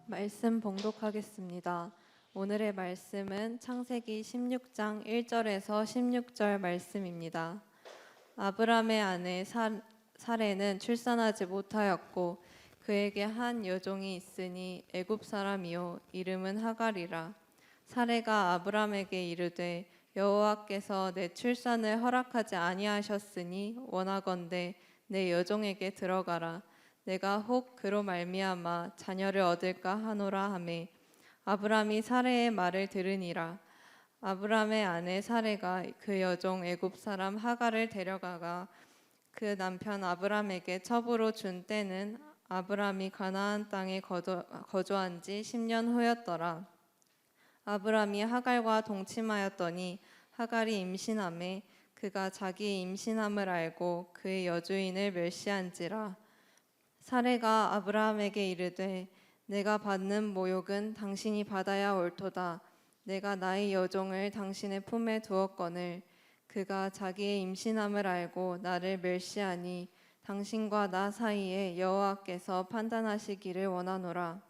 말씀 봉독하겠습니다. 오늘의 말씀은 창세기 16장 1절에서 16절 말씀입니다. 아브람의 아내 사레는 출산하지 못하였고 그에게 한 여종이 있으니 애굽 사람이요 이름은 하갈이라. 사레가 아브람에게 이르되 여호와께서 내 출산을 허락하지 아니하셨으니 원하건대 내 여종에게 들어가라. 내가 혹 그로 말미암아 자녀를 얻을까 하노라 하매 아브람이 사레의 말을 들으니라. 아브람의 아내 사레가 그 여종 애굽 사람 하갈을 데려가가 그 남편 아브람에게 첩으로 준 때는 아브람이 가나안 땅에 거주한 지 10년 후였더라. 아브람이 하갈과 동침하였더니 하갈이 임신하매 그가 자기의 임신함을 알고 그의 여주인을 멸시한지라. 사레가 아브라함에게 이르되 내가 받는 모욕은 당신이 받아야 옳도다. 내가 나의 여종을 당신의 품에 두었거늘 그가 자기의 임신함을 알고 나를 멸시하니 당신과 나 사이에 여호와께서 판단하시기를 원하노라.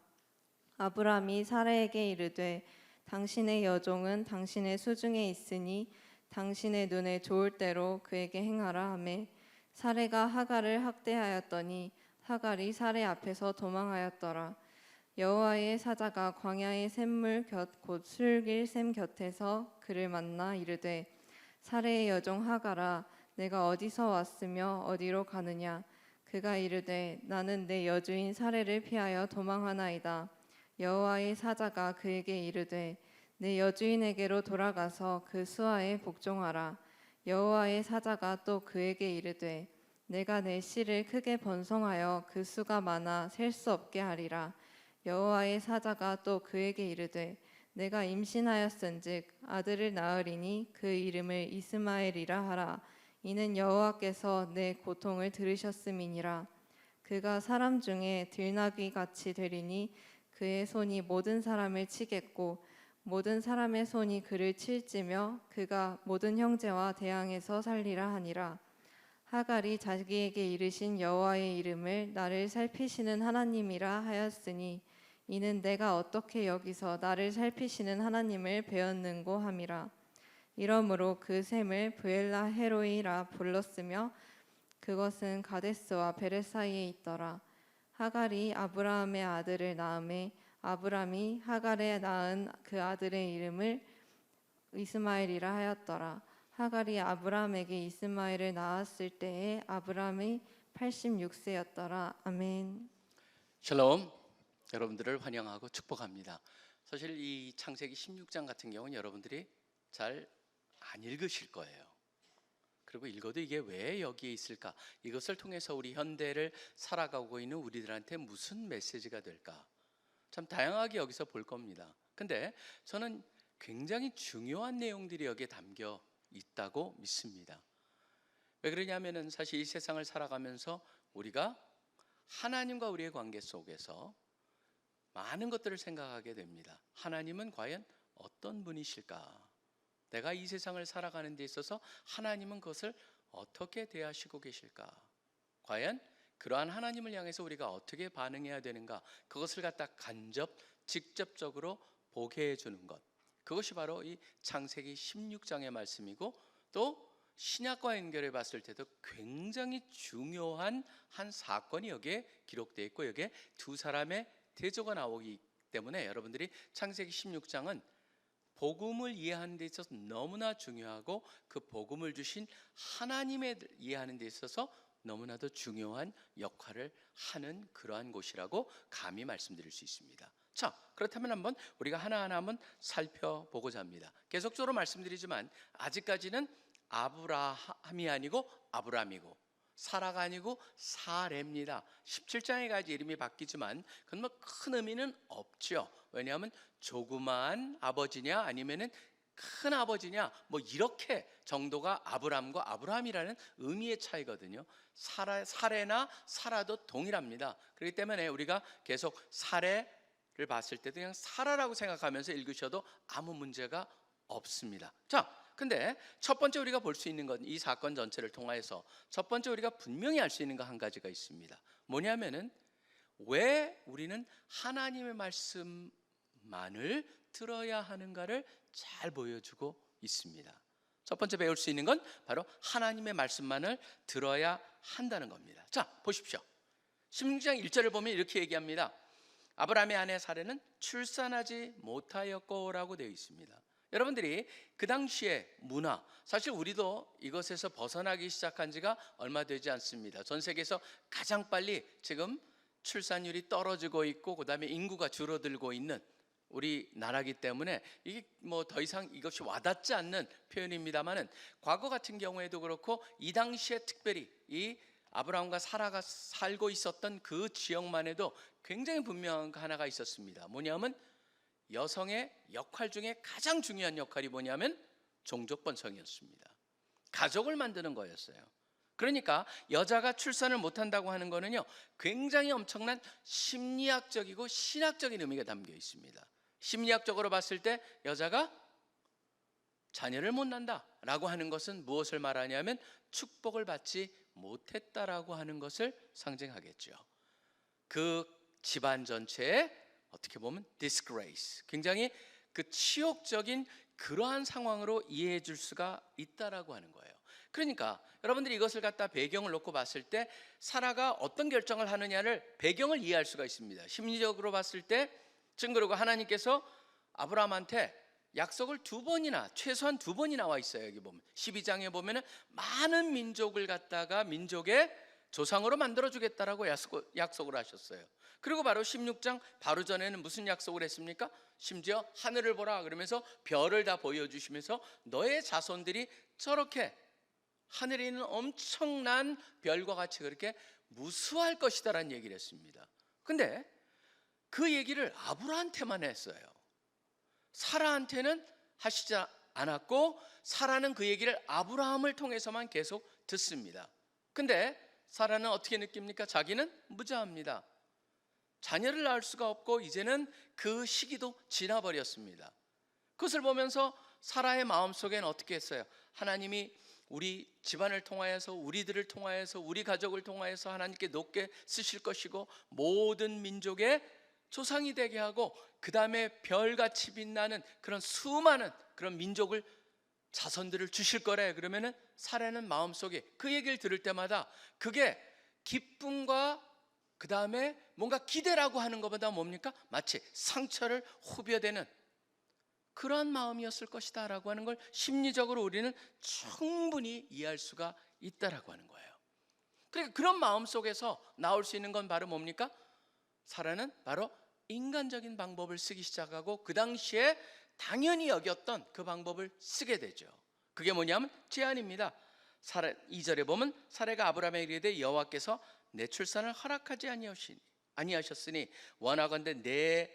아브람이 사레에게 이르되 당신의 여종은 당신의 수중에 있으니 당신의 눈에 좋을 대로 그에게 행하라 하매 사레가 하갈을 학대하였더니 하갈이 사레 앞에서 도망하였더라. 여호와의 사자가 광야의 샘물 곧 술길 샘 곁에서 그를 만나 이르되 사레의 여종 하갈아 내가 어디서 왔으며 어디로 가느냐. 그가 이르되 나는 내 여주인 사레를 피하여 도망하나이다. 여호와의 사자가 그에게 이르되 내 여주인에게로 돌아가서 그 수하에 복종하라. 여호와의 사자가 또 그에게 이르되 내가 내 씨를 크게 번성하여 그 수가 많아 셀 수 없게 하리라. 여호와의 사자가 또 그에게 이르되 내가 임신하였은즉 아들을 낳으리니 그 이름을 이스마엘이라 하라. 이는 여호와께서 내 고통을 들으셨음이니라. 그가 사람 중에 들나귀 같이 되리니 그의 손이 모든 사람을 치겠고 모든 사람의 손이 그를 칠지며 그가 모든 형제와 대항해서 살리라 하니라. 하갈이 자기에게 이르신 여호와의 이름을 나를 살피시는 하나님이라 하였으니 이는 내가 어떻게 여기서 나를 살피시는 하나님을 배웠는고 함이라. 이러므로 그 샘을 브엘라 헤로이라 불렀으며 그것은 가데스와 베레 사이에 있더라. 하갈이 아브라함의 아들을 낳음에 아브람이 하갈에 낳은 그 아들의 이름을 이스마엘이라 하였더라. 하갈이 아브람에게 이스마엘을 낳았을 때에 아브람이 86세였더라. 아멘. 샬롬. 여러분들을 환영하고 축복합니다. 사실 이 창세기 16장 같은 경우는 여러분들이 잘 안 읽으실 거예요. 그리고 읽어도 이게 왜 여기에 있을까? 이것을 통해서 우리 현대를 살아가고 있는 우리들한테 무슨 메시지가 될까? 참 다양하게 여기서 볼 겁니다. 근데 저는 굉장히 중요한 내용들이 여기에 담겨 있다고 믿습니다. 왜 그러냐면은 사실 이 세상을 살아가면서 우리가 하나님과 우리의 관계 속에서 많은 것들을 생각하게 됩니다. 하나님은 과연 어떤 분이실까? 내가 이 세상을 살아가는 데 있어서 하나님은 그것을 어떻게 대하시고 계실까? 과연 그러한 하나님을 향해서 우리가 어떻게 반응해야 되는가? 그것을 갖다 직접적으로 보게 해주는 것. 그것이 바로 이 창세기 16장의 말씀이고 또 신약과 연결해 봤을 때도 굉장히 중요한 한 사건이 여기에 기록되어 있고 여기에 두 사람의 대조가 나오기 때문에 여러분들이 창세기 16장은 복음을 이해하는 데 있어서 너무나 중요하고 그 복음을 주신 하나님을 이해하는 데 있어서 너무나도 중요한 역할을 하는 그러한 곳이라고 감히 말씀드릴 수 있습니다. 자, 그렇다면 한번 우리가 하나하나 한번 살펴보고자 합니다. 계속적으로 말씀드리지만 아직까지는 아브라함이 아니고 아브람이고 사라가 아니고 사레입니다. 17장에 가지 이름이 바뀌지만 그건 뭐 큰 의미는 없죠. 왜냐하면 조그마한 아버지냐 아니면은 큰 아버지냐 뭐 이렇게 정도가 아브람과 아브라함이라는 의미의 차이거든요. 사레나 사라도 동일합니다. 그렇기 때문에 우리가 계속 사레를 봤을 때도 그냥 사라라고 생각하면서 읽으셔도 아무 문제가 없습니다. 자, 근데 첫 번째 우리가 볼 수 있는 건 이 사건 전체를 통해서 첫 번째 우리가 분명히 알 수 있는 거 한 가지가 있습니다. 뭐냐면은 왜 우리는 하나님의 말씀만을 들어야 하는가를 잘 보여주고 있습니다. 첫 번째 배울 수 있는 건 바로 하나님의 말씀만을 들어야 한다는 겁니다. 자, 보십시오. 16장 1절을 보면 이렇게 얘기합니다. 아브라함의 아내 사레는 출산하지 못하였고라고 되어 있습니다. 여러분들이 그 당시의 문화, 사실 우리도 이것에서 벗어나기 시작한 지가 얼마 되지 않습니다. 전 세계에서 가장 빨리 지금 출산율이 떨어지고 있고 그다음에 인구가 줄어들고 있는 우리나라기 때문에 이게 뭐 더 이상 이것이 와닿지 않는 표현입니다만은, 과거 같은 경우에도 그렇고 이 당시에 특별히 이 아브라함과 사라가 살고 있었던 그 지역만 해도 굉장히 분명한 거 하나가 있었습니다. 뭐냐면 여성의 역할 중에 가장 중요한 역할이 뭐냐면 종족 번성이었습니다. 가족을 만드는 거였어요. 그러니까 여자가 출산을 못한다고 하는 거는요, 굉장히 엄청난 심리학적이고 신학적인 의미가 담겨 있습니다. 심리학적으로 봤을 때 여자가 자녀를 못 낳는다라고 하는 것은 무엇을 말하냐면 축복을 받지 못했다라고 하는 것을 상징하겠죠. 그 집안 전체에 어떻게 보면 disgrace, 굉장히 그 치욕적인 그러한 상황으로 이해해 줄 수가 있다라고 하는 거예요. 그러니까 여러분들이 이것을 갖다 배경을 놓고 봤을 때 사라가 어떤 결정을 하느냐를 배경을 이해할 수가 있습니다. 심리적으로 봤을 때 지금 그리고 하나님께서 아브라함한테 약속을 최소한 두 번이 나와 있어요. 여기 보면 12장에 보면은 많은 민족을 갖다가 민족의 조상으로 만들어 주겠다라고 약속을 하셨어요. 그리고 바로 16장 바로 전에는 무슨 약속을 했습니까? 심지어 하늘을 보라 그러면서 별을 다 보여주시면서 너의 자손들이 저렇게 하늘에 있는 엄청난 별과 같이 그렇게 무수할 것이다라는 얘기를 했습니다. 근데 그 얘기를 아브라함한테만 했어요. 사라한테는 하시지 않았고, 사라는 그 얘기를 아브라함을 통해서만 계속 듣습니다. 근데 사라는 어떻게 느낍니까? 자기는 무자합니다. 자녀를 낳을 수가 없고 이제는 그 시기도 지나버렸습니다. 그것을 보면서 사라의 마음속에는 어떻게 했어요? 하나님이 우리 집안을 통하여서, 우리들을 통하여서, 우리 가족을 통하여서 하나님께 높게 쓰실 것이고 모든 민족의 조상이 되게 하고 그 다음에 별같이 빛나는 그런 수많은 그런 민족을, 자손들을 주실 거래. 그러면은 사라는 마음속에 그 얘기를 들을 때마다 그게 기쁨과 그 다음에 뭔가 기대라고 하는 것보다 뭡니까? 마치 상처를 후벼대는 그러한 마음이었을 것이다 라고 하는 걸 심리적으로 우리는 충분히 이해할 수가 있다라고 하는 거예요. 그러니까 그런 마음 속에서 나올 수 있는 건 바로 뭡니까? 사라는 바로 인간적인 방법을 쓰기 시작하고 그 당시에 당연히 여겼던 그 방법을 쓰게 되죠. 그게 뭐냐면 제안입니다. 2절에 보면 사라가 아브라함에게 이르되 여호와께서 내 출산을 허락하지 아니하셨으니 원하건대 내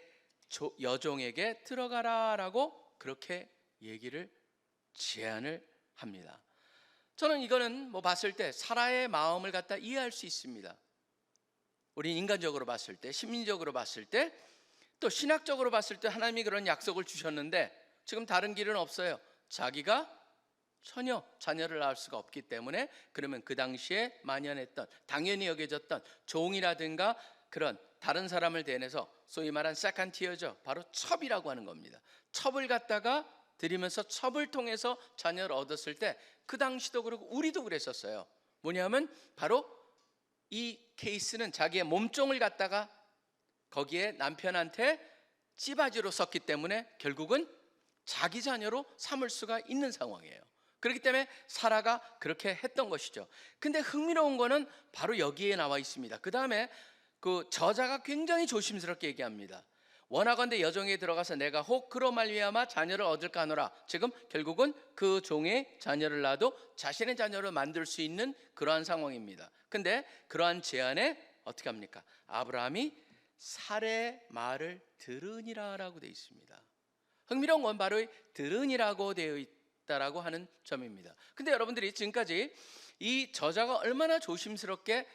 여종에게 들어가라라고 그렇게 얘기를 제안을 합니다. 저는 이거는 뭐 봤을 때 사라의 마음을 갖다 이해할 수 있습니다. 우리 인간적으로 봤을 때, 심리적으로 봤을 때, 또 신학적으로 봤을 때 하나님이 그런 약속을 주셨는데 지금 다른 길은 없어요. 자기가 전혀 자녀를 낳을 수가 없기 때문에, 그러면 그 당시에 만연했던 당연히 여겨졌던 종이라든가 그런 다른 사람을 대해서 소위 말한 세컨드 티어죠. 바로 첩이라고 하는 겁니다. 첩을 갖다가 드리면서 첩을 통해서 자녀를 얻었을 때 그 당시도 그렇고 우리도 그랬었어요. 뭐냐면 바로 이 케이스는 자기의 몸종을 갖다가 거기에 남편한테 찌바지로 썼기 때문에 결국은 자기 자녀로 삼을 수가 있는 상황이에요. 그렇기 때문에 사라가 그렇게 했던 것이죠. 근데 흥미로운 거는 바로 여기에 나와 있습니다. 그 다음에 그 저자가 굉장히 조심스럽게 얘기합니다. 원하건대 여종에게 들어가서 내가 혹 그로 말미암아 자녀를 얻을까 하노라. 지금 결국은 그 종의 자녀를 낳아도 자신의 자녀를 만들 수 있는 그러한 상황입니다. 근데 그러한 제안에 어떻게 합니까? 아브라함이 사라의 말을 들으니라라고 되어 있습니다. 흥미로운 건 바로 들으니라고 되어 있다라고 하는 점입니다. 근데 여러분들이 지금까지 이 저자가 얼마나 조심스럽게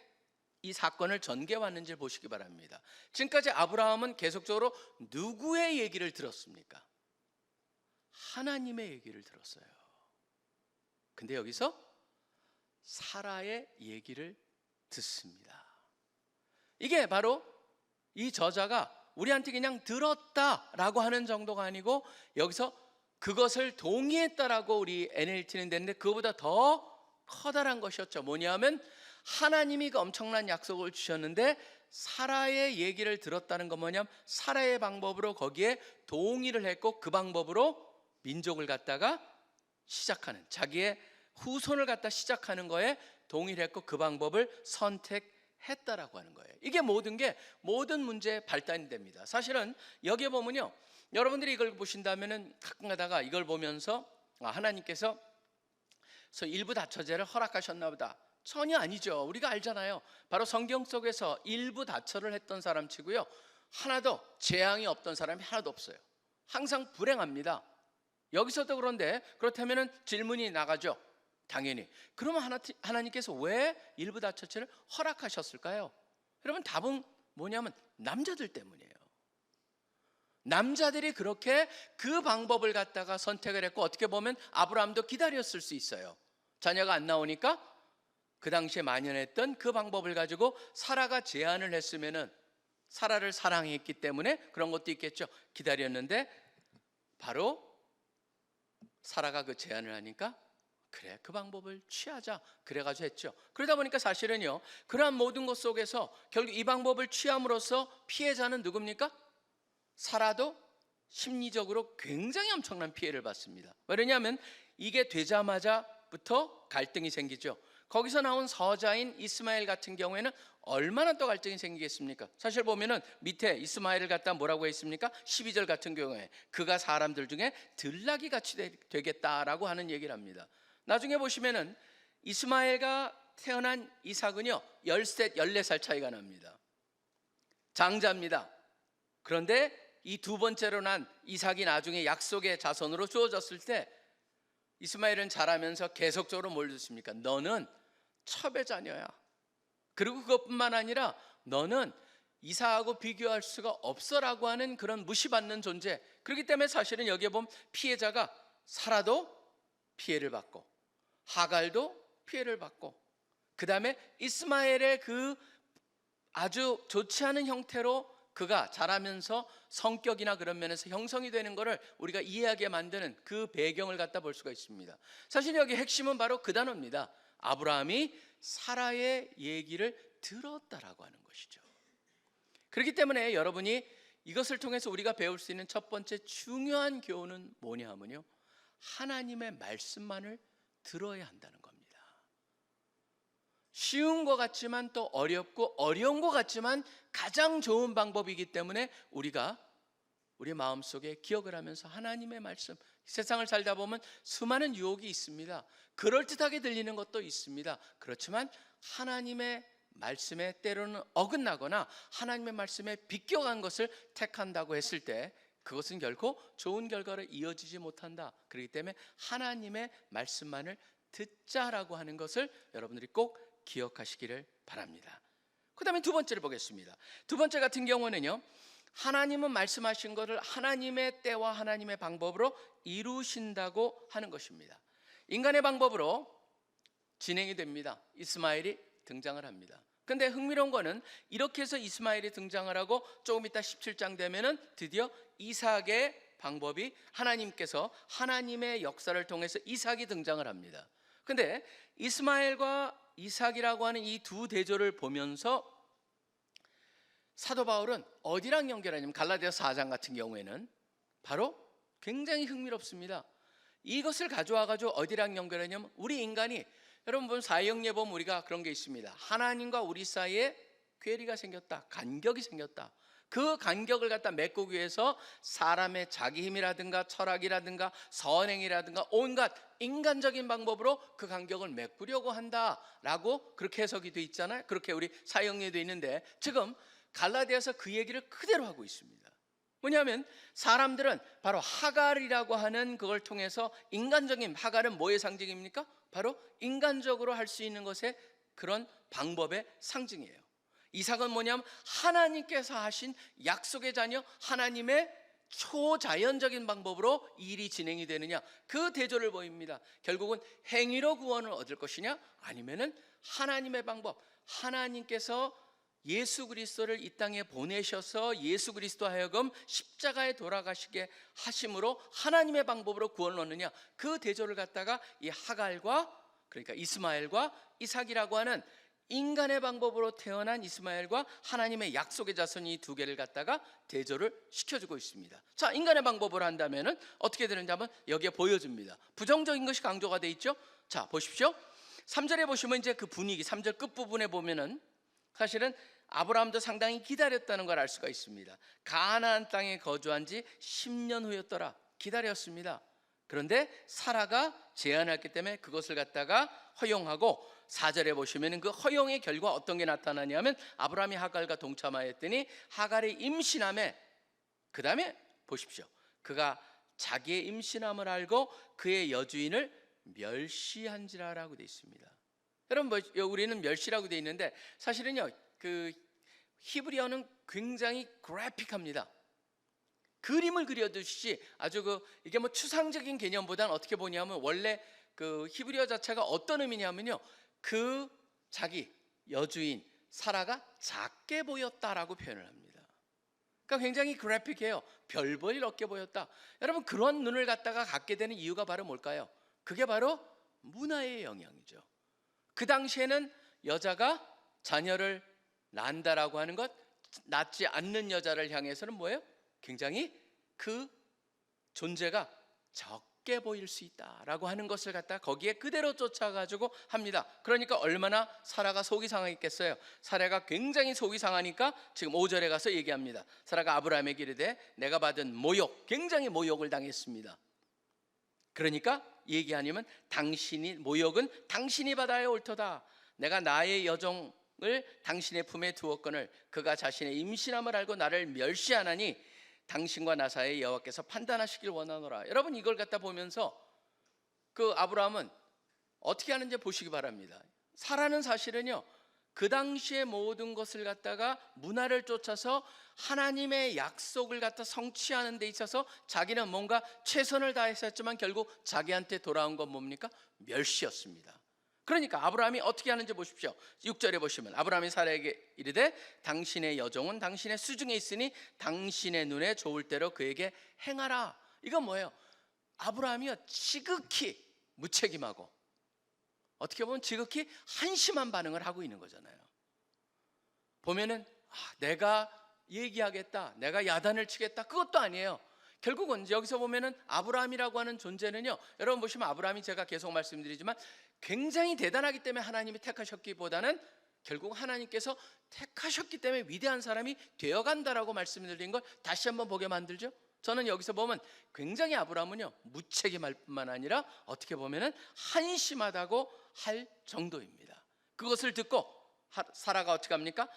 이 사건을 전개해 왔는지 보시기 바랍니다. 지금까지 아브라함은 계속적으로 누구의 얘기를 들었습니까? 하나님의 얘기를 들었어요. 근데 여기서 사라의 얘기를 듣습니다. 이게 바로 이 저자가 우리한테 그냥 들었다라고 하는 정도가 아니고 여기서 그것을 동의했다라고 우리 NLT는 됐는데 그거보다 더 커다란 것이었죠. 뭐냐면 하나님이 그 엄청난 약속을 주셨는데 사라의 얘기를 들었다는 건 뭐냐면 사라의 방법으로 거기에 동의를 했고 그 방법으로 민족을 갖다가 시작하는, 자기의 후손을 갖다 시작하는 거에 동의를 했고 그 방법을 선택했다라고 하는 거예요. 이게 모든 문제의 발단이 됩니다. 사실은 여기에 보면요, 여러분들이 이걸 보신다면은 가끔 가다가 이걸 보면서 하나님께서 일부 다처제를 허락하셨나 보다. 전혀 아니죠. 우리가 알잖아요. 바로 성경 속에서 일부 다처를 했던 사람 치고요, 하나도 재앙이 없던 사람이 하나도 없어요. 항상 불행합니다. 여기서도 그런데 그렇다면 질문이 나가죠. 당연히. 그러면 하나님께서 왜 일부 다처제를 허락하셨을까요? 여러분, 답은 뭐냐면 남자들 때문이에요. 남자들이 그렇게 그 방법을 갖다가 선택을 했고, 어떻게 보면 아브라함도 기다렸을 수 있어요. 자녀가 안 나오니까 그 당시에 만연했던 그 방법을 가지고 사라가 제안을 했으면은, 사라를 사랑했기 때문에 그런 것도 있겠죠. 기다렸는데 바로 사라가 그 제안을 하니까 그래, 그 방법을 취하자, 그래가지고 했죠. 그러다 보니까 사실은요, 그러한 모든 것 속에서 결국 이 방법을 취함으로써 피해자는 누굽니까? 사라도 심리적으로 굉장히 엄청난 피해를 받습니다. 왜냐하면 이게 되자마자부터 갈등이 생기죠. 거기서 나온 서자인 이스마엘 같은 경우에는 얼마나 또 갈등이 생기겠습니까? 사실 보면은 밑에 이스마엘을 갖다 뭐라고 했습니까? 12절 같은 경우에 그가 사람들 중에 들나귀 같이 되겠다라고 하는 얘기를 합니다. 나중에 보시면은 이스마엘과 태어난 이삭은요 13, 14살 차이가 납니다. 장자입니다. 그런데 이 두 번째로 난 이삭이 나중에 약속의 자손으로 주어졌을 때 이스마엘은 자라면서 계속적으로 뭘 듣습니까? 너는 첩의 자녀야. 그리고 그것뿐만 아니라 너는 이삭하고 비교할 수가 없어라고 하는 그런 무시받는 존재. 그렇기 때문에 사실은 여기에 보면 피해자가 사라도 피해를 받고 하갈도 피해를 받고, 그 다음에 이스마엘의 그 아주 좋지 않은 형태로 그가 자라면서 성격이나 그런 면에서 형성이 되는 것을 우리가 이해하게 만드는 그 배경을 갖다 볼 수가 있습니다. 사실 여기 핵심은 바로 그 단어입니다. 아브라함이 사라의 얘기를 들었다라고 하는 것이죠. 그렇기 때문에 여러분이 이것을 통해서 우리가 배울 수 있는 첫 번째 중요한 교훈은 뭐냐 하면요, 하나님의 말씀만을 들어야 한다는 겁니다. 쉬운 것 같지만 또 어렵고 어려운 것 같지만 가장 좋은 방법이기 때문에 우리가 우리 마음속에 기억을 하면서 하나님의 말씀, 세상을 살다 보면 수많은 유혹이 있습니다. 그럴듯하게 들리는 것도 있습니다. 그렇지만 하나님의 말씀에 때로는 어긋나거나 하나님의 말씀에 비껴간 것을 택한다고 했을 때 그것은 결코 좋은 결과로 이어지지 못한다. 그렇기 때문에 하나님의 말씀만을 듣자라고 하는 것을 여러분들이 꼭 기억하시기를 바랍니다. 그 다음에 두 번째를 보겠습니다. 두 번째 같은 경우는요, 하나님은 말씀하신 것을 하나님의 때와 하나님의 방법으로 이루신다고 하는 것입니다. 인간의 방법으로 진행이 됩니다. 이스마엘이 등장을 합니다. 근데 흥미로운 거는 이렇게 해서 이스마엘이 등장을 하고 조금 이따 17장 되면은 드디어 이삭의 방법이, 하나님께서 하나님의 역사를 통해서 이삭이 등장을 합니다. 근데 이스마엘과 이삭이라고 하는 이 두 대조를 보면서 사도 바울은 어디랑 연결하냐면 갈라디아서 4장 같은 경우에는 바로 굉장히 흥미롭습니다. 이것을 가져와 가지고 어디랑 연결하냐면 우리 인간이, 여러분 보면 사형리에 보면 우리가 그런 게 있습니다. 하나님과 우리 사이에 괴리가 생겼다, 간격이 생겼다. 그 간격을 갖다 메꾸기 위해서 사람의 자기 힘이라든가 철학이라든가 선행이라든가 온갖 인간적인 방법으로 그 간격을 메꾸려고 한다라고 그렇게 해석이 돼 있잖아요. 그렇게 우리 사형리에 돼 있는데 지금 갈라디아서 그 얘기를 그대로 하고 있습니다. 뭐냐면 사람들은 바로 하갈이라고 하는 그걸 통해서 인간적인, 하갈은 뭐의 상징입니까? 바로 인간적으로 할 수 있는 것의 그런 방법의 상징이에요. 이삭은 뭐냐면 하나님께서 하신 약속의 자녀, 하나님의 초자연적인 방법으로 일이 진행이 되느냐, 그 대조를 보입니다. 결국은 행위로 구원을 얻을 것이냐, 아니면은 하나님의 방법, 하나님께서 예수 그리스도를 이 땅에 보내셔서 예수 그리스도 하여금 십자가에 돌아가시게 하심으로 하나님의 방법으로 구원을 얻느냐, 그 대조를 갖다가 이 하갈과, 그러니까 이스마엘과 이삭이라고 하는 인간의 방법으로 태어난 이스마엘과 하나님의 약속의 자손이 두 개를 갖다가 대조를 시켜주고 있습니다. 자, 인간의 방법으로 한다면은 어떻게 되는지 한번 여기에 보여줍니다. 부정적인 것이 강조가 돼 있죠. 자, 보십시오. 3절에 보시면 이제 그 분위기, 3절 끝부분에 보면은 사실은 아브라함도 상당히 기다렸다는 걸 알 수가 있습니다. 가나안 땅에 거주한 지 10년 후였더라. 기다렸습니다. 그런데 사라가 제안했기 때문에 그것을 갖다가 허용하고, 4절에 보시면 그 허용의 결과 어떤 게 나타나냐면 아브라함이 하갈과 동참하였더니 하갈이 임신함에, 그 다음에 보십시오, 그가 자기의 임신함을 알고 그의 여주인을 멸시한지라라고 되어 있습니다. 여러분, 우리는 멸시라고 되어 있는데 사실은요, 그 히브리어는 굉장히 그래픽합니다. 그림을 그려두시지 아주 이게 뭐 추상적인 개념보다는 어떻게 보냐면 원래 그 히브리어 자체가 어떤 의미냐면요, 그 자기 여주인 사라가 작게 보였다라고 표현을 합니다. 그러니까 굉장히 그래픽해요. 별 볼 일 없게 보였다. 여러분, 그런 눈을 갖다가 갖게 되는 이유가 바로 뭘까요? 그게 바로 문화의 영향이죠. 그 당시에는 여자가 자녀를 낳는다라고 하는 것, 낳지 않는 여자를 향해서는 뭐예요? 굉장히 그 존재가 적게 보일 수 있다라고 하는 것을 갖다 거기에 그대로 쫓아가지고 합니다. 그러니까 얼마나 사라가 속이 상했겠어요. 사라가 굉장히 속이 상하니까 지금 5절에 가서 얘기합니다. 사라가 아브라함에게 이르되 내가 받은 모욕, 굉장히 모욕을 당했습니다. 그러니까 얘기하냐면 당신이, 모욕은 당신이 받아야 옳도다. 내가 나의 여종을 당신의 품에 두었거늘 그가 자신의 임신함을 알고 나를 멸시하나니 당신과 나 사이에 여호와께서 판단하시길 원하노라. 여러분, 이걸 갖다 보면서 그 아브라함은 어떻게 하는지 보시기 바랍니다. 사라는 사실은요, 그 당시의 모든 것을 갖다가 문화를 쫓아서 하나님의 약속을 갖다 성취하는 데 있어서 자기는 뭔가 최선을 다했었지만 결국 자기한테 돌아온 건 뭡니까? 멸시였습니다. 그러니까 아브라함이 어떻게 하는지 보십시오. 6절에 보시면 아브라함이 사라에게 이르되 당신의 여종은 당신의 수중에 있으니 당신의 눈에 좋을 대로 그에게 행하라. 이건 뭐예요? 아브라함이요, 지극히 무책임하고 어떻게 보면 지극히 한심한 반응을 하고 있는 거잖아요. 보면은 내가 얘기하겠다, 내가 야단을 치겠다, 그것도 아니에요. 결국은 여기서 보면은 아브라함이라고 하는 존재는요, 여러분 보시면 아브라함이, 제가 계속 말씀드리지만 굉장히 대단하기 때문에 하나님이 택하셨기보다는 결국 하나님께서 택하셨기 때문에 위대한 사람이 되어간다라고 말씀드린 걸 다시 한번 보게 만들죠. 저는 여기서 보면 굉장히 아브라함은요, 무책임할 뿐만 아니라 어떻게 보면은 한심하다고 할 정도입니다. 그것을 듣고 사라가 어떻게 합니까?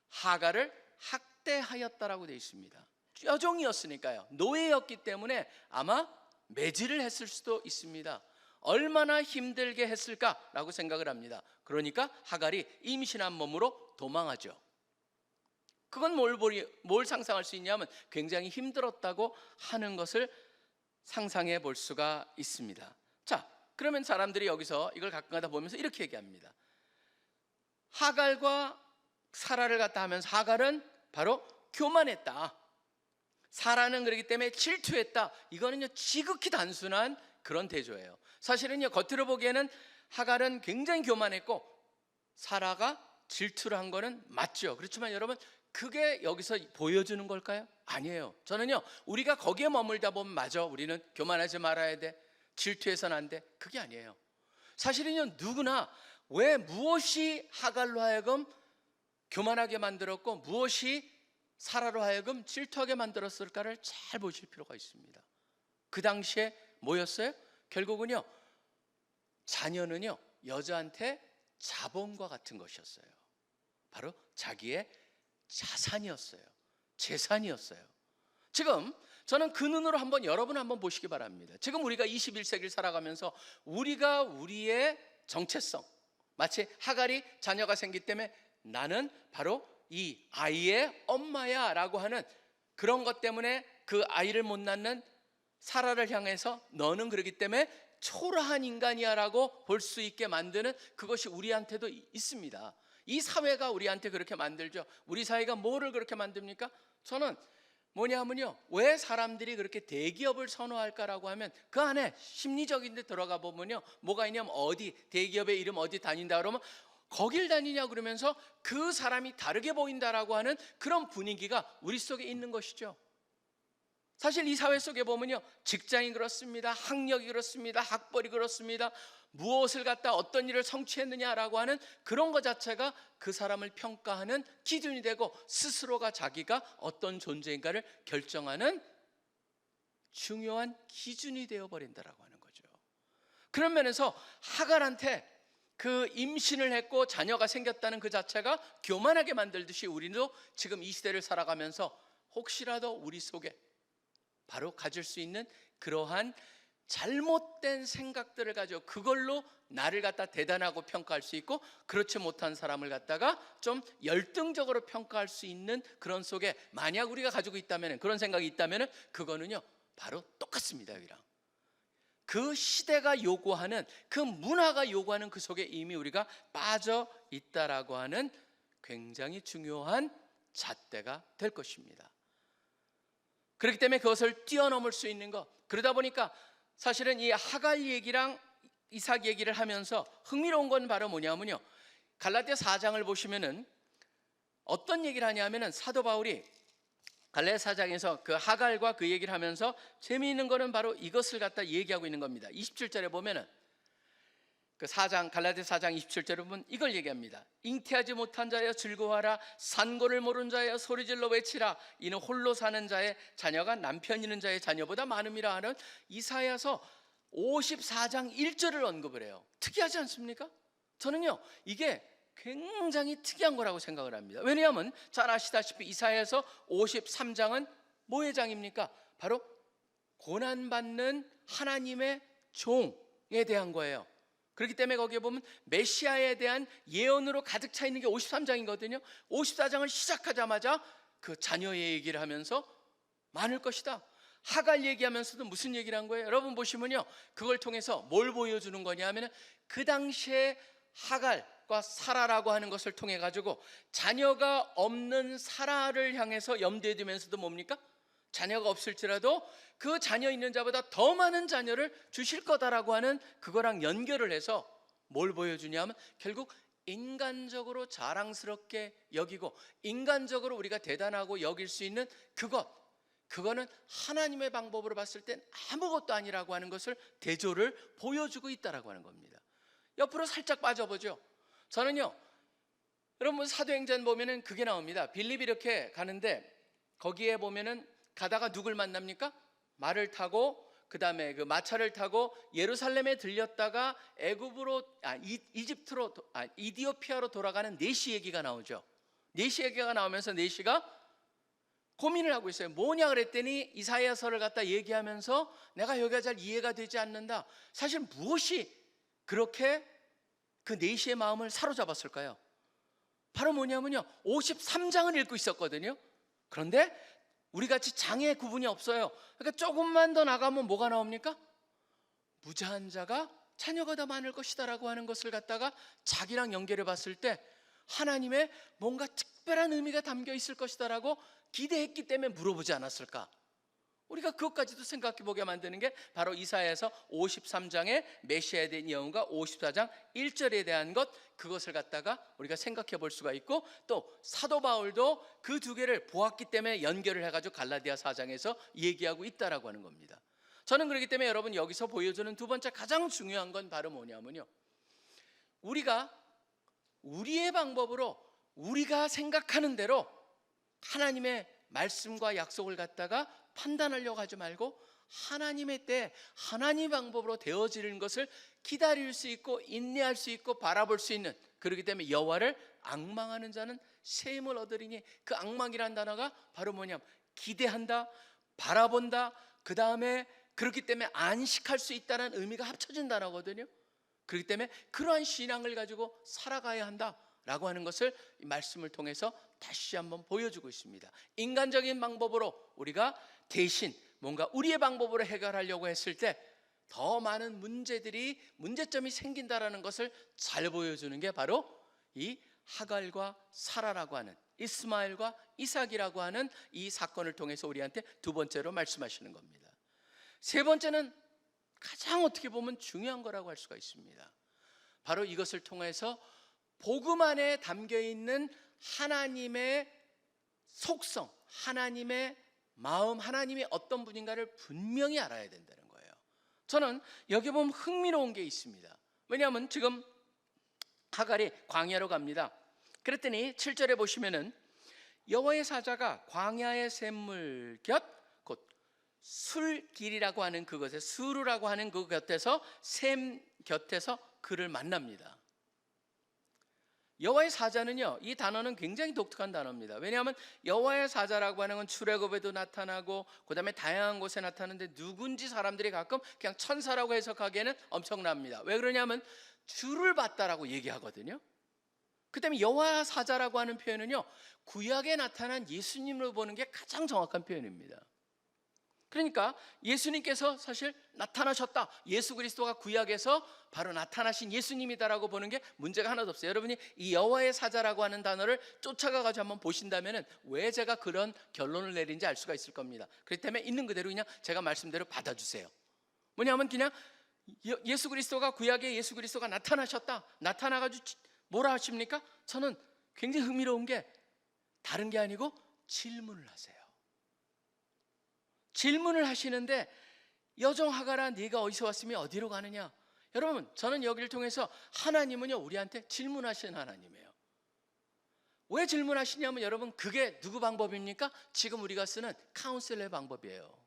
하갈을 학대하였다라고 되어 있습니다. 여종이었으니까요, 노예였기 때문에 아마 매질을 했을 수도 있습니다. 얼마나 힘들게 했을까라고 생각을 합니다. 그러니까 하갈이 임신한 몸으로 도망하죠. 그건 뭘 상상할 수 있냐면 굉장히 힘들었다고 하는 것을 상상해 볼 수가 있습니다. 자, 그러면 사람들이 여기서 이걸 가끔가다 보면서 이렇게 얘기합니다. 하갈과 사라를 갖다 하면서 하갈은 바로 교만했다, 사라는 그렇기 때문에 질투했다. 이거는요, 지극히 단순한 그런 대조예요. 사실은요, 겉으로 보기에는 하갈은 굉장히 교만했고 사라가 질투를 한 거는 맞죠. 그렇지만 여러분, 그게 여기서 보여주는 걸까요? 아니에요. 저는요, 우리가 거기에 머물다 보면 맞아, 우리는 교만하지 말아야 돼, 질투해서는 안 돼, 그게 아니에요. 사실은요, 누구나 왜 무엇이 하갈로 하여금 교만하게 만들었고 무엇이 사라로 하여금 질투하게 만들었을까를 잘 보실 필요가 있습니다. 그 당시에 뭐였어요? 결국은요, 자녀는요, 여자한테 자본과 같은 것이었어요. 바로 자기의 자산이었어요. 재산이었어요. 지금 저는 그 눈으로 여러분 한번 보시기 바랍니다. 지금 우리가 21세기를 살아가면서 우리가 우리의 정체성, 마치 하갈이 자녀가 생기기 때문에 나는 바로 이 아이의 엄마야 라고 하는 그런 것 때문에 그 아이를 못 낳는 사라를 향해서 너는 그렇기 때문에 초라한 인간이야 라고 볼 수 있게 만드는 그것이 우리한테도 있습니다. 이 사회가 우리한테 그렇게 만들죠. 우리 사회가 뭐를 그렇게 만듭니까? 저는 뭐냐면요, 왜 사람들이 그렇게 대기업을 선호할까라고 하면 그 안에 심리적인 데 들어가 보면요, 뭐가 있냐면 어디 대기업의 이름 어디 다닌다 그러면 거길 다니냐 그러면서 그 사람이 다르게 보인다라고 하는 그런 분위기가 우리 속에 있는 것이죠. 사실 이 사회 속에 보면요, 직장이 그렇습니다, 학력이 그렇습니다, 학벌이 그렇습니다, 무엇을 갖다 어떤 일을 성취했느냐라고 하는 그런 것 자체가 그 사람을 평가하는 기준이 되고 스스로가 자기가 어떤 존재인가를 결정하는 중요한 기준이 되어버린다라고 하는 거죠. 그런 면에서 하갈한테 그 임신을 했고 자녀가 생겼다는 그 자체가 교만하게 만들듯이 우리도 지금 이 시대를 살아가면서 혹시라도 우리 속에 바로 가질 수 있는 그러한 잘못된 생각들을 가지고 그걸로 나를 갖다 대단하고 평가할 수 있고 그렇지 못한 사람을 갖다가 좀 열등적으로 평가할 수 있는 그런 속에 만약 우리가 가지고 있다면, 그런 생각이 있다면 그거는요 바로 똑같습니다. 여기랑 그 시대가 요구하는, 그 문화가 요구하는 그 속에 이미 우리가 빠져 있다라고 하는 굉장히 중요한 잣대가 될 것입니다. 그렇기 때문에 그것을 뛰어넘을 수 있는 것, 그러다 보니까 사실은 이 하갈 얘기랑 이삭 얘기를 하면서 흥미로운 건 바로 뭐냐면요, 갈라디아 4장을 보시면은 어떤 얘기를 하냐면은 사도 바울이 갈라디아 4장에서 그 하갈과 그 얘기를 하면서 재미있는 거는 바로 이것을 갖다 얘기하고 있는 겁니다. 27절에 보면은 그 4장 갈라디아 4장 27절에 보면 이걸 얘기합니다. 잉태하지 못한 자여 즐거워하라, 산고를 모른 자여 소리질러 외치라, 이는 홀로 사는 자의 자녀가 남편 있는 자의 자녀보다 많음이라 하는 이사야서 54장 1절을 언급을 해요. 특이하지 않습니까? 저는요 이게 굉장히 특이한 거라고 생각을 합니다. 왜냐하면 잘 아시다시피 이사야서 53장은 뭐의 장입니까? 바로 고난받는 하나님의 종에 대한 거예요. 그렇기 때문에 거기에 보면 메시아에 대한 예언으로 가득 차 있는 게 53장이거든요 54장을 시작하자마자 그 자녀의 얘기를 하면서 많을 것이다. 하갈 얘기하면서도 무슨 얘기를 한 거예요? 여러분 보시면요, 그걸 통해서 뭘 보여주는 거냐 하면 그 당시에 하갈과 사라라고 하는 것을 통해 가지고 자녀가 없는 사라를 향해서 염두에 두면서도 뭡니까? 자녀가 없을지라도 그 자녀 있는 자보다 더 많은 자녀를 주실 거다라고 하는 그거랑 연결을 해서 뭘 보여주냐 하면 결국 인간적으로 자랑스럽게 여기고 인간적으로 우리가 대단하고 여길 수 있는 그거는 하나님의 방법으로 봤을 땐 아무것도 아니라고 하는 것을 대조를 보여주고 있다라고 하는 겁니다. 옆으로 살짝 빠져보죠. 저는요, 여러분 사도행전 보면은 그게 나옵니다. 빌립이 이렇게 가는데 거기에 보면은 가다가 누굴 만납니까? 말을 타고 그 다음에 그 마차를 타고 예루살렘에 들렸다가 이디오피아로 돌아가는 네시 얘기가 나오죠. 네시 얘기가 나오면서 네시가 고민을 하고 있어요. 뭐냐 그랬더니 이사야서를 갖다 얘기하면서 내가 여기가 잘 이해가 되지 않는다. 사실 무엇이 그렇게 그 네시의 마음을 사로잡았을까요? 바로 뭐냐면요, 53장을 읽고 있었거든요. 그런데 우리같이 장애 구분이 없어요. 그러니까 조금만 더 나가면 뭐가 나옵니까? 무자한 자가 자녀가 더 많을 것이다 라고 하는 것을 갖다가 자기랑 연결해 봤을 때 하나님의 뭔가 특별한 의미가 담겨 있을 것이다 라고 기대했기 때문에 물어보지 않았을까? 우리가 그것까지도 생각해 보게 만드는 게 바로 이사야서 53장의 메시아에 대한 예언과 54장 1절에 대한 것, 그것을 갖다가 우리가 생각해 볼 수가 있고, 또 사도 바울도 그 두 개를 보았기 때문에 연결을 해가지고 갈라디아 4장에서 얘기하고 있다라고 하는 겁니다. 저는 그렇기 때문에 여러분 여기서 보여주는 두 번째 가장 중요한 건 바로 뭐냐면요, 우리가 우리의 방법으로 우리가 생각하는 대로 하나님의 말씀과 약속을 갖다가 판단하려고 하지 말고 하나님의 때 하나님 방법으로 되어지는 것을 기다릴 수 있고 인내할 수 있고 바라볼 수 있는, 그렇기 때문에 여호와를 앙망하는 자는 새 힘을 얻으리니, 그 앙망이란 단어가 바로 뭐냐면 기대한다, 바라본다, 그 다음에 그렇기 때문에 안식할 수 있다는 의미가 합쳐진 단어거든요. 그렇기 때문에 그러한 신앙을 가지고 살아가야 한다라고 하는 것을 이 말씀을 통해서 다시 한번 보여주고 있습니다. 인간적인 방법으로 우리가 대신 뭔가 우리의 방법으로 해결하려고 했을 때 더 많은 문제점이 생긴다라는 것을 잘 보여주는 게 바로 이 하갈과 사라라고 하는, 이스마엘과 이삭이라고 하는 이 사건을 통해서 우리한테 두 번째로 말씀하시는 겁니다. 세 번째는 가장 어떻게 보면 중요한 거라고 할 수가 있습니다. 바로 이것을 통해서 복음 안에 담겨 있는 하나님의 속성, 하나님의 마음, 하나님이 어떤 분인가를 분명히 알아야 된다는 거예요. 저는 여기 보면 흥미로운 게 있습니다. 왜냐하면 지금 하갈이 광야로 갑니다. 그랬더니 7절에 보시면은 여호와의 사자가 광야의 샘물 곁 곧 술길이라고 하는 그것에, 수루라고 하는 그 곁에서, 샘 곁에서 그를 만납니다. 여호와의 사자는요, 이 단어는 굉장히 독특한 단어입니다. 왜냐하면 여호와의 사자라고 하는 건 출애굽에도 나타나고 그 다음에 다양한 곳에 나타나는데, 누군지 사람들이 가끔 그냥 천사라고 해석하기에는 엄청납니다. 왜 그러냐면 주를 봤다라고 얘기하거든요. 그 다음에 여호와 사자라고 하는 표현은요, 구약에 나타난 예수님으로 보는 게 가장 정확한 표현입니다. 그러니까 예수님께서 사실 나타나셨다, 예수 그리스도가 구약에서 바로 나타나신 예수님이다라고 보는 게 문제가 하나도 없어요. 여러분이 이 여호와의 사자라고 하는 단어를 쫓아가가지고 한번 보신다면 왜 제가 그런 결론을 내린지 알 수가 있을 겁니다. 그렇기 때문에 있는 그대로 그냥 제가 말씀대로 받아주세요. 뭐냐면 그냥 예수 그리스도가, 구약에 예수 그리스도가 나타나셨다, 나타나가지고 뭐라 하십니까? 저는 굉장히 흥미로운 게 다른 게 아니고 질문을 하세요. 질문을 하시는데, 여종 하갈아 네가 어디서 왔으며 어디로 가느냐? 여러분, 저는 여기를 통해서 하나님은요, 우리한테 질문하시는 하나님이에요. 왜 질문하시냐면, 여러분, 그게 누구 방법입니까? 지금 우리가 쓰는 카운셀러의 방법이에요.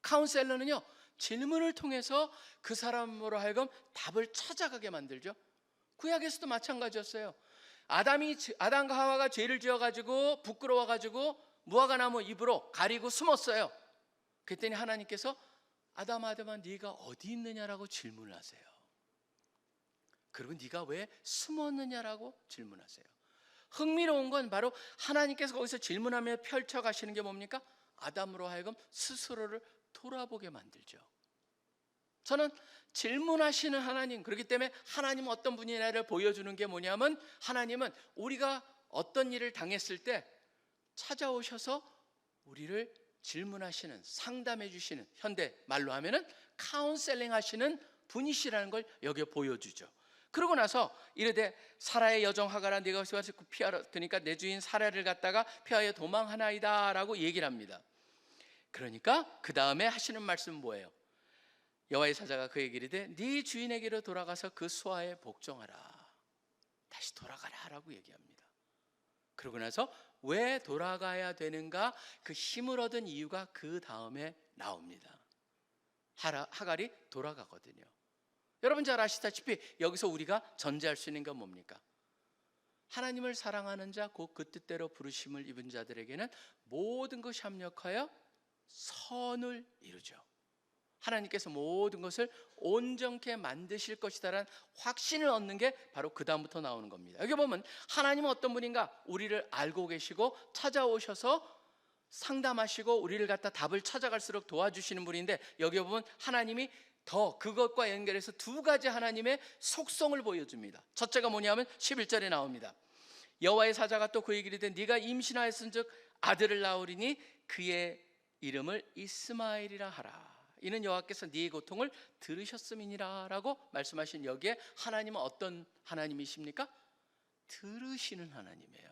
카운셀러는요, 질문을 통해서 그 사람으로 하여금 답을 찾아가게 만들죠. 구약에서도 마찬가지였어요. 아담과 하와가 죄를 지어가지고 부끄러워가지고 무화과 나무 잎으로 가리고 숨었어요. 그랬더니 하나님께서 아담아 네가 어디 있느냐라고 질문을 하세요. 그리고 네가 왜 숨었느냐라고 질문하세요. 흥미로운 건 바로 하나님께서 거기서 질문하며 펼쳐가시는 게 뭡니까? 아담으로 하여금 스스로를 돌아보게 만들죠. 저는 질문하시는 하나님, 그렇기 때문에 하나님은 어떤 분이냐를 보여주는 게 뭐냐면, 하나님은 우리가 어떤 일을 당했을 때 찾아오셔서 우리를 질문하시는, 상담해 주시는, 현대 말로 하면은 카운셀링 하시는 분이시라는 걸 여기에 보여주죠. 그러고 나서 이르되 사라의 여종 하갈아 네가 어디서 와서 피하라, 그러니까 내 주인 사라를 갖다가 피하여 도망하나이다 라고 얘기를 합니다. 그러니까 그 다음에 하시는 말씀은 뭐예요? 여호와의 사자가 그에게 이르되 네 주인에게로 돌아가서 그 수하에 복종하라, 다시 돌아가라 라고 얘기합니다. 그러고 나서 왜 돌아가야 되는가, 그 힘을 얻은 이유가 그 다음에 나옵니다. 하갈이 돌아가거든요. 여러분 잘 아시다시피 여기서 우리가 전제할 수 있는 건 뭡니까? 하나님을 사랑하는 자, 곧 그 뜻대로 부르심을 입은 자들에게는 모든 것이 합력하여 선을 이루죠. 하나님께서 모든 것을 온전케 만드실 것이다라는 확신을 얻는 게 바로 그 다음부터 나오는 겁니다. 여기 보면 하나님은 어떤 분인가, 우리를 알고 계시고 찾아오셔서 상담하시고 우리를 갖다 답을 찾아갈수록 도와주시는 분인데, 여기 보면 하나님이 더 그것과 연결해서 두 가지 하나님의 속성을 보여줍니다. 첫째가 뭐냐면 11절에 나옵니다. 여호와의 사자가 또 그에게 이르되 네가 임신하였은즉 아들을 낳으리니 그의 이름을 이스마엘이라 하라. 이는 여호와께서 네 고통을 들으셨음이니라 라고 말씀하신, 여기에 하나님은 어떤 하나님이십니까? 들으시는 하나님이에요.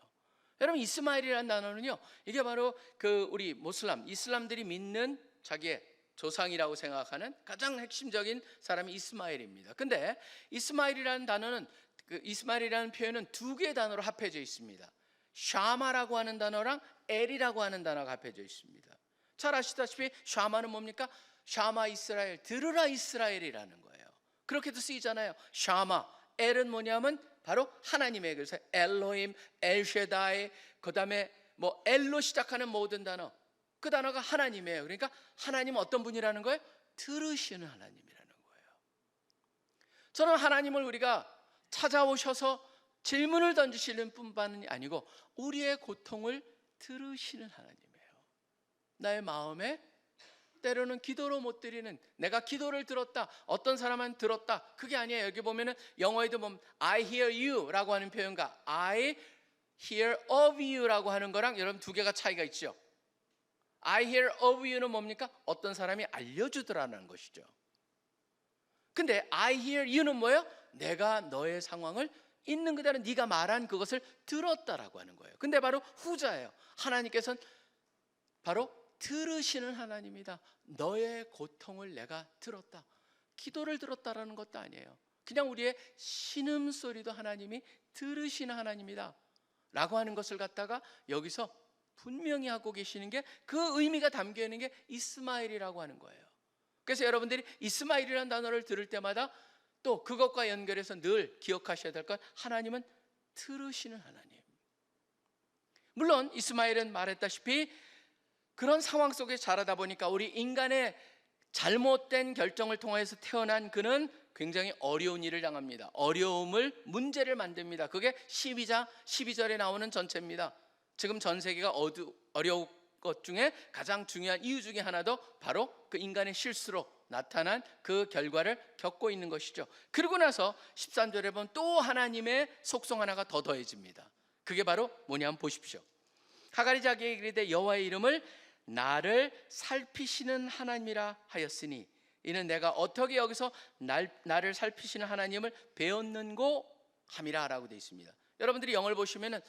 여러분, 이스마엘이라는 단어는요, 이게 바로 그 우리 이슬람들이 믿는 자기의 조상이라고 생각하는 가장 핵심적인 사람이 이스마엘입니다. 근데 이스마엘이라는 단어는, 그 이스마엘이라는 표현은 두 개의 단어로 합해져 있습니다. 샤마라고 하는 단어랑 엘이라고 하는 단어가 합해져 있습니다. 잘 아시다시피 샤마는 뭡니까? 샤마 이스라엘, 들으라 이스라엘이라는 거예요. 그렇게도 쓰이잖아요. 샤마, 엘은 뭐냐면 바로 하나님의, 그래서 엘로힘, 엘쉐다이, 그 다음에 뭐 엘로 시작하는 모든 단어, 그 단어가 하나님이에요. 그러니까 하나님은 어떤 분이라는 거예요? 들으시는 하나님이라는 거예요. 저는 하나님을 우리가 찾아오셔서 질문을 던지시는 뿐만이 아니고 우리의 고통을 들으시는 하나님이에요. 나의 마음에 때로는 기도로 못 드리는, 내가 기도를 들었다, 어떤 사람은 들었다, 그게 아니에요. 여기 보면은 영어에도 보면 I hear you 라고 하는 표현과 I hear of you 라고 하는 거랑 여러분 두 개가 차이가 있죠. I hear of you는 뭡니까? 어떤 사람이 알려주더라는 것이죠. 근데 I hear you는 뭐예요? 내가 너의 상황을 있는 그대로 네가 말한 그것을 들었다라고 하는 거예요. 근데 바로 후자예요. 하나님께서는 바로 들으시는 하나님이다. 너의 고통을 내가 들었다. 기도를 들었다라는 것도 아니에요. 그냥 우리의 신음소리도 하나님이 들으시는 하나님이다 라고 하는 것을 갖다가 여기서 분명히 하고 계시는 게, 그 의미가 담겨 있는 게 이스마엘이라고 하는 거예요. 그래서 여러분들이 이스마엘이라는 단어를 들을 때마다 또 그것과 연결해서 늘 기억하셔야 될 것, 하나님은 들으시는 하나님. 물론 이스마엘은 말했다시피 그런 상황 속에 자라다 보니까 우리 인간의 잘못된 결정을 통해서 태어난 그는 굉장히 어려운 일을 당합니다. 어려움을, 문제를 만듭니다. 그게 12절에 나오는 전체입니다. 지금 전 세계가 어려운 것 중에 가장 중요한 이유 중에 하나도 바로 그 인간의 실수로 나타난 그 결과를 겪고 있는 것이죠. 그러고 나서 13절에 보면 또 하나님의 속성 하나가 더 더해집니다. 그게 바로 뭐냐 한번 보십시오. 하갈이 자기에게 이르되 여호와의 이름을 나를 살피시는 하나님이라 하였으니 이는 내가 어떻게 여기서 나를 살피시는 하나님을 배웠는고 함이라 라고 되어 있습니다. 여러분들이 영어를 보시면은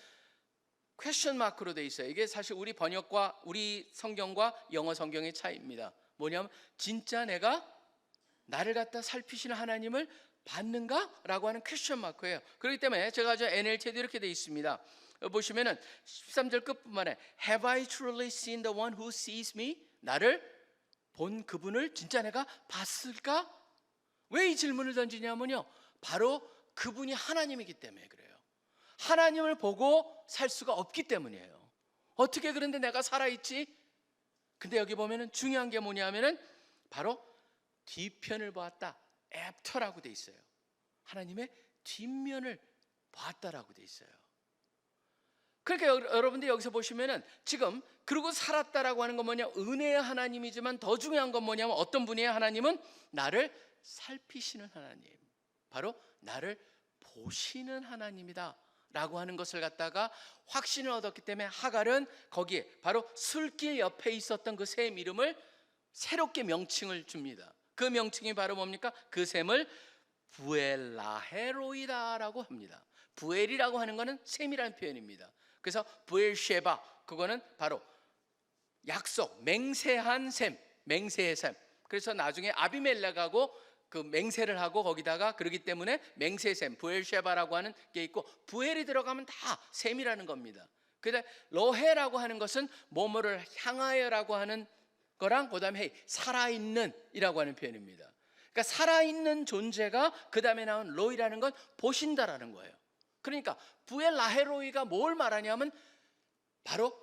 퀘스천 마크로 되어 있어요. 이게 사실 우리 번역과 우리 성경과 영어 성경의 차이입니다. 뭐냐면 진짜 내가 나를 갖다 살피시는 하나님을 봤는가? 라고 하는 퀘스천 마크예요. 그렇기 때문에 제가 저 NLT에도 이렇게 되어 있습니다. 보시면은 13절 끝부분에 Have I truly seen the one who sees me? 나를 본 그분을 진짜 내가 봤을까? 왜 이 질문을 던지냐면요, 바로 그분이 하나님이기 때문에 그래요. 하나님을 보고 살 수가 없기 때문이에요. 어떻게 그런데 내가 살아있지? 근데 여기 보면은 중요한 게 뭐냐면은 바로 뒤편을 보았다, 애프터라고 돼 있어요. 하나님의 뒷면을 봤다라고 돼 있어요. 그러니까 여러분들 여기서 보시면은 지금 그러고 살았다라고 하는 건 뭐냐, 은혜의 하나님이지만 더 중요한 건 뭐냐면 어떤 분이에요? 하나님은 나를 살피시는 하나님, 바로 나를 보시는 하나님이다 라고 하는 것을 갖다가 확신을 얻었기 때문에 하갈은 거기에 바로 술길 옆에 있었던 그 샘 이름을 새롭게 명칭을 줍니다. 그 명칭이 바로 뭡니까? 그 샘을 부엘라헤로이다라고 합니다. 부엘이라고 하는 것은 샘이라는 표현입니다. 그래서 부엘쉐바, 그거는 바로 약속, 맹세한 샘, 맹세의 샘. 그래서 나중에 아비멜렉하고 그 맹세를 하고 거기다가 그러기 때문에 맹세샘, 부엘쉐바라고 하는 게 있고, 부엘이 들어가면 다 샘이라는 겁니다. 그런데 로헤라고 하는 것은 뭐뭐를 향하여라고 하는 거랑 그다음에 살아있는 이라고 하는 표현입니다. 그러니까 살아있는 존재가 그 다음에 나온 로이라는 건 보신다라는 거예요. 그러니까 부엘라헤로이가 뭘 말하냐면 바로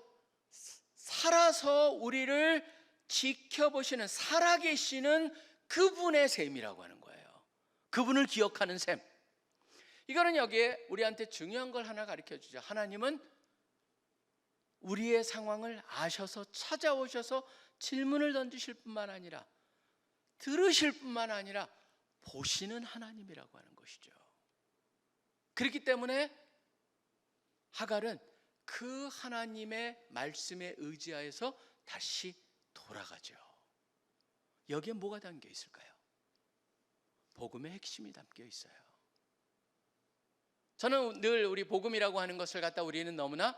살아서 우리를 지켜보시는, 살아계시는 그분의 셈이라고 하는 거예요. 그분을 기억하는 셈. 이거는 여기에 우리한테 중요한 걸 하나 가르쳐 주죠. 하나님은 우리의 상황을 아셔서 찾아오셔서 질문을 던지실 뿐만 아니라 들으실 뿐만 아니라 보시는 하나님이라고 하는 것이죠. 그렇기 때문에 하갈은 그 하나님의 말씀에 의지하여서 다시 돌아가죠. 여기에 뭐가 담겨 있을까요? 복음의 핵심이 담겨 있어요. 저는 늘 우리 복음이라고 하는 것을 갖다 우리는 너무나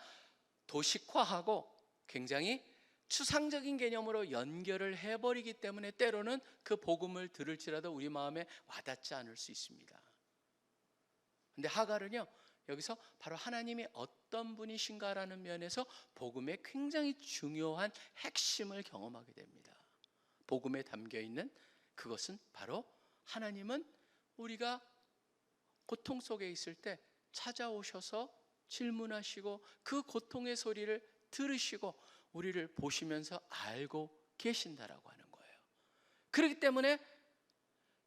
도식화하고 굉장히 추상적인 개념으로 연결을 해버리기 때문에 때로는 그 복음을 들을지라도 우리 마음에 와닿지 않을 수 있습니다. 근데 하갈은요, 여기서 바로 하나님이 어떤 분이신가라는 면에서 복음의 굉장히 중요한 핵심을 경험하게 됩니다. 복음에 담겨 있는 그것은 바로 하나님은 우리가 고통 속에 있을 때 찾아오셔서 질문하시고 그 고통의 소리를 들으시고 우리를 보시면서 알고 계신다라고 하는 거예요. 그렇기 때문에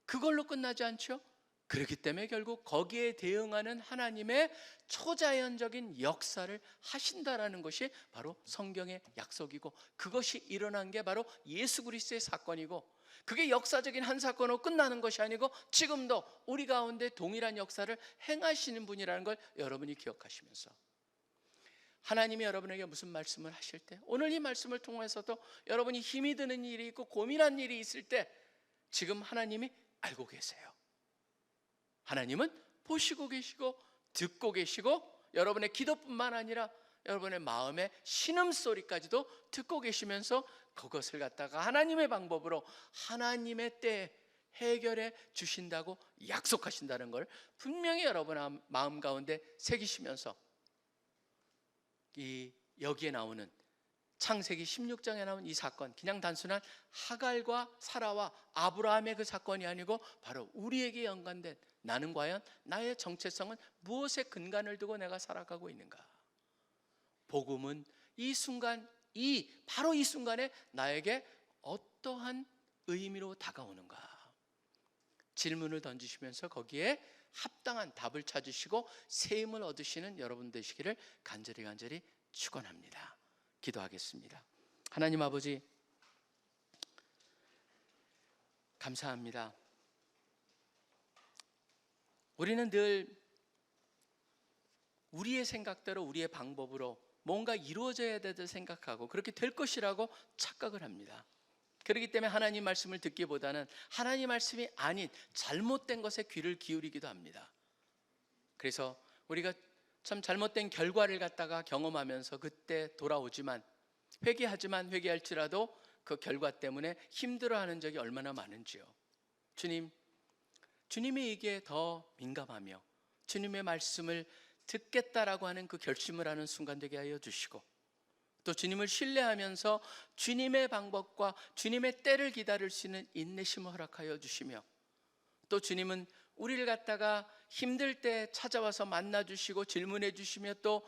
그걸로 끝나지 않죠. 그렇기 때문에 결국 거기에 대응하는 하나님의 초자연적인 역사를 하신다라는 것이 바로 성경의 약속이고, 그것이 일어난 게 바로 예수 그리스도의 사건이고, 그게 역사적인 한 사건으로 끝나는 것이 아니고 지금도 우리 가운데 동일한 역사를 행하시는 분이라는 걸 여러분이 기억하시면서, 하나님이 여러분에게 무슨 말씀을 하실 때, 오늘 이 말씀을 통해서도 여러분이 힘이 드는 일이 있고 고민한 일이 있을 때 지금 하나님이 알고 계세요. 하나님은 보시고 계시고 듣고 계시고, 여러분의 기도뿐만 아니라 여러분의 마음의 신음소리까지도 듣고 계시면서 그것을 갖다가 하나님의 방법으로 하나님의 때에 해결해 주신다고 약속하신다는 걸 분명히 여러분 마음 가운데 새기시면서, 이 여기에 나오는 창세기 16장에 나온 이 사건, 그냥 단순한 하갈과 사라와 아브라함의 그 사건이 아니고 바로 우리에게 연관된, 나는 과연 나의 정체성은 무엇에 근간을 두고 내가 살아가고 있는가? 복음은 이 순간, 바로 이 순간에 나에게 어떠한 의미로 다가오는가? 질문을 던지시면서 거기에 합당한 답을 찾으시고 새 힘을 얻으시는 여러분 되시기를 간절히 축원합니다. 기도하겠습니다. 하나님 아버지, 감사합니다. 우리는 늘 우리의 생각대로, 우리의 방법으로 뭔가 이루어져야 되다 생각하고 그렇게 될 것이라고 착각을 합니다. 그렇기 때문에 하나님 말씀을 듣기보다는 하나님 말씀이 아닌 잘못된 것에 귀를 기울이기도 합니다. 그래서 우리가 참 잘못된 결과를 갖다가 경험하면서 그때 돌아오지만, 회개할지라도 그 결과 때문에 힘들어하는 적이 얼마나 많은지요. 주님의 얘기에 더 민감하며 주님의 말씀을 듣겠다라고 하는 그 결심을 하는 순간 되게 하여 주시고, 또 주님을 신뢰하면서 주님의 방법과 주님의 때를 기다릴 수 있는 인내심을 허락하여 주시며, 또 주님은 우리를 갖다가 힘들 때 찾아와서 만나 주시고 질문해 주시며 또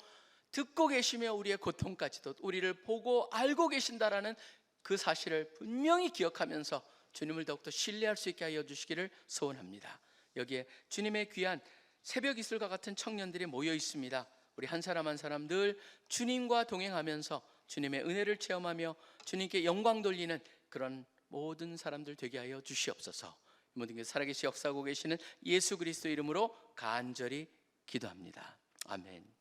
듣고 계시며 우리의 고통까지도 우리를 보고 알고 계신다라는 그 사실을 분명히 기억하면서 주님을 더욱더 신뢰할 수 있게 하여 주시기를 소원합니다. 여기에 주님의 귀한 새벽 이슬과 같은 청년들이 모여 있습니다. 우리 한 사람 한 사람 늘 주님과 동행하면서 주님의 은혜를 체험하며 주님께 영광 돌리는 그런 모든 사람들 되게 하여 주시옵소서. 모든 게 살아계시 역사하고 계시는 예수 그리스도 이름으로 간절히 기도합니다. 아멘.